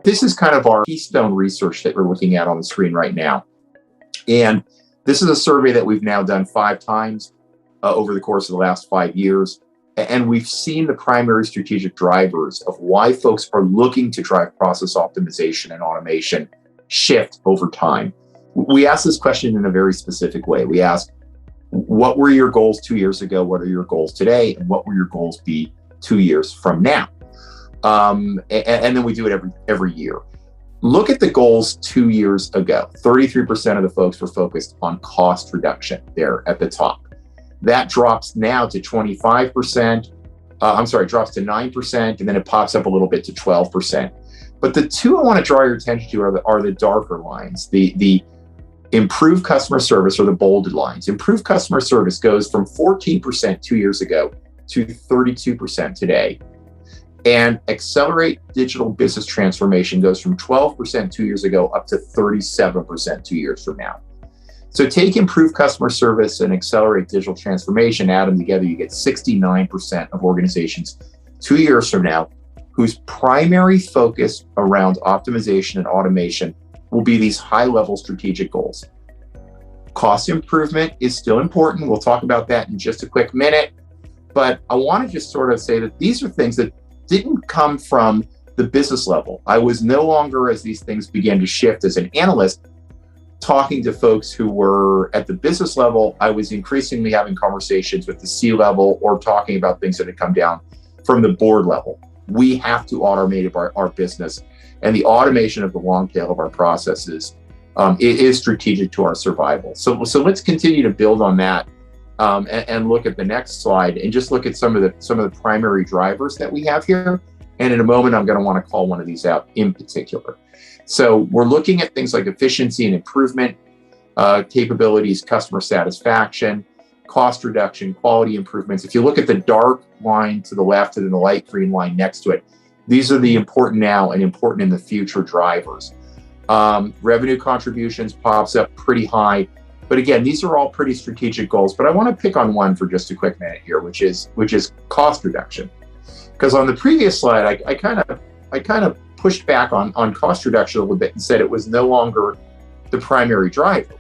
this is kind of our keystone research that we're looking at on the screen right now. And this is a survey that we've now done 5 times over the course of the last 5 years. And we've seen the primary strategic drivers of why folks are looking to drive process optimization and automation shift over time. We ask this question in a very specific way. We ask, what were your goals 2 years ago? What are your goals today? And what will your goals be 2 years from now? And then we do it every year. Look at the goals 2 years ago. 33% of the folks were focused on cost reduction there at the top. That drops now to 25%. Drops to 9%, and then it pops up a little bit to 12%. But the two I want to draw your attention to are the darker lines, the improved customer service, or the bolded lines. Improved customer service goes from 14% 2 years ago to 32% today. And accelerate digital business transformation goes from 12% 2 years ago up to 37% 2 years from now. So take improved customer service and accelerate digital transformation, add them together, you get 69% of organizations 2 years from now whose primary focus around optimization and automation will be these high-level strategic goals. Cost improvement is still important. We'll talk about that in just a quick minute. But I want to just sort of say that these are things that didn't come from the business level. I was no longer, as these things began to shift as an analyst, talking to folks who were at the business level. I was increasingly having conversations with the C-level or talking about things that had come down from the board level. We have to automate our business, and the automation of the long tail of our processes is strategic to our survival. So let's continue to build on that and look at the next slide and just look at some of the primary drivers that we have here. And in a moment, I'm going to want to call one of these out in particular. So we're looking at things like efficiency and improvement, capabilities, customer satisfaction, cost reduction, quality improvements. If you look at the dark line to the left and then the light green line next to it, these are the important now and important in the future drivers. Revenue contributions pops up pretty high. But again, these are all pretty strategic goals. But I want to pick on one for just a quick minute here, which is cost reduction. Because on the previous slide, I kind of pushed back on cost reduction a little bit and said it was no longer the primary driver.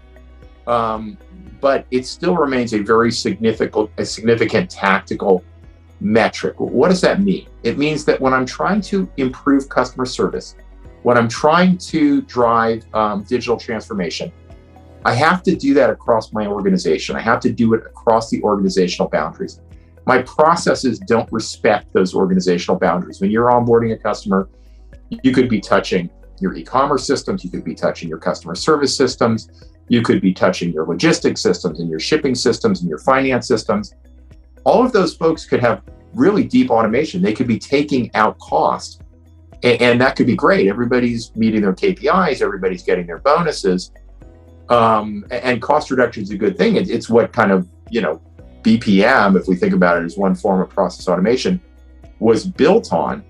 But it still remains a very significant tactical metric. What does that mean? It means that when I'm trying to improve customer service, when I'm trying to drive digital transformation, I have to do that across my organization. I have to do it across the organizational boundaries. My processes don't respect those organizational boundaries. When you're onboarding a customer, you could be touching your e-commerce systems, you could be touching your customer service systems, you could be touching your logistics systems and your shipping systems and your finance systems. All of those folks could have really deep automation. They could be taking out cost, and that could be great. Everybody's meeting their KPIs, everybody's getting their bonuses, and cost reduction is a good thing. It's what kind of, BPM, if we think about it as one form of process automation, was built on,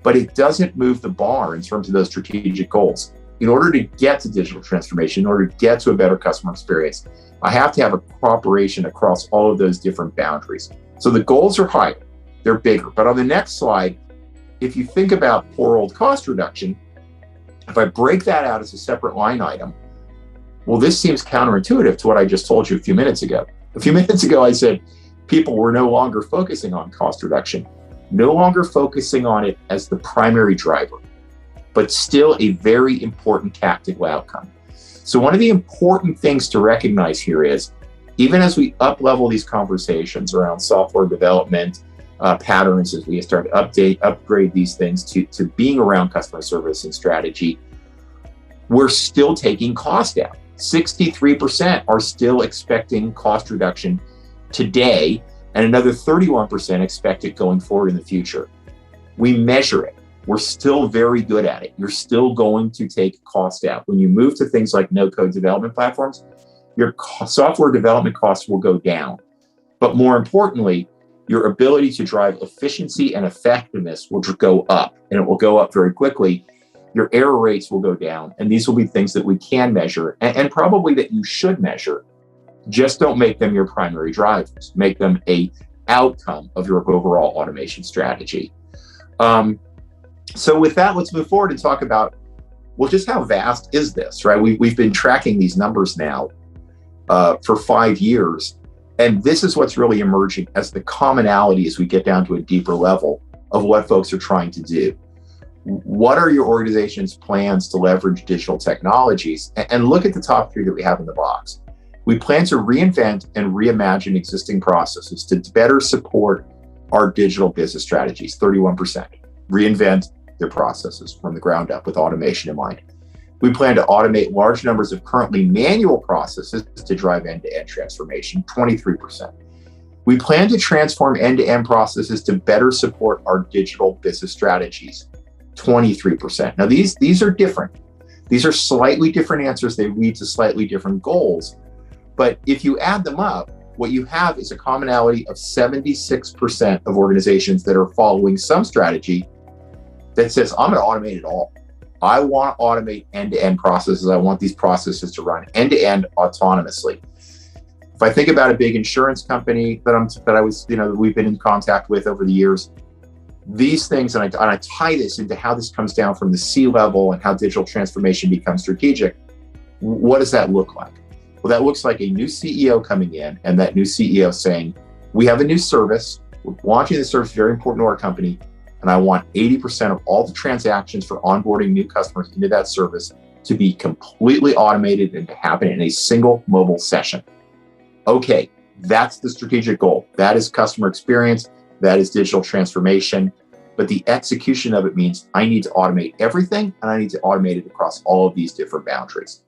but it doesn't move the bar in terms of those strategic goals. In order to get to digital transformation, in order to get to a better customer experience, I have to have a cooperation across all of those different boundaries. So the goals are higher, they're bigger. But on the next slide, if you think about poor old cost reduction, if I break that out as a separate line item, well, this seems counterintuitive to what I just told you a few minutes ago. A few minutes ago, I said people were no longer focusing on cost reduction, no longer focusing on it as the primary driver, but still a very important tactical outcome. So one of the important things to recognize here is, even as we up-level these conversations around software development patterns, as we start to upgrade these things to being around customer service and strategy, we're still taking cost out. 63% are still expecting cost reduction today, and another 31% expect it going forward in the future. We measure it. We're still very good at it. You're still going to take cost out. When you move to things like no-code development platforms, your software development costs will go down. But more importantly, your ability to drive efficiency and effectiveness will go up, and it will go up very quickly. Your error rates will go down, and these will be things that we can measure and probably that you should measure. Just don't make them your primary drivers. Make them an outcome of your overall automation strategy. So with that, let's move forward and talk about, well, just how vast is this, right? We've been tracking these numbers now for 5 years. And this is what's really emerging as the commonality as we get down to a deeper level of what folks are trying to do. What are your organization's plans to leverage digital technologies? And look at the top 3 that we have in the box. We plan to reinvent and reimagine existing processes to better support our digital business strategies, 31%. Reinvent their processes from the ground up with automation in mind. We plan to automate large numbers of currently manual processes to drive end-to-end transformation, 23%. We plan to transform end-to-end processes to better support our digital business strategies, 23%. Now, these are different. These are slightly different answers. They lead to slightly different goals. But if you add them up, what you have is a commonality of 76% of organizations that are following some strategy that says, I'm going to automate it all. I want to automate end-to-end processes. I want these processes to run end-to-end autonomously. If I think about a big insurance company that we've been in contact with over the years, these things, and I tie this into how this comes down from the C-level and how digital transformation becomes strategic. What does that look like? Well, that looks like a new CEO coming in and that new CEO saying, we have a new service. We're launching the service, very important to our company. And I want 80% of all the transactions for onboarding new customers into that service to be completely automated and to happen in a single mobile session. Okay, that's the strategic goal. That is customer experience. That is digital transformation. But the execution of it means I need to automate everything and I need to automate it across all of these different boundaries.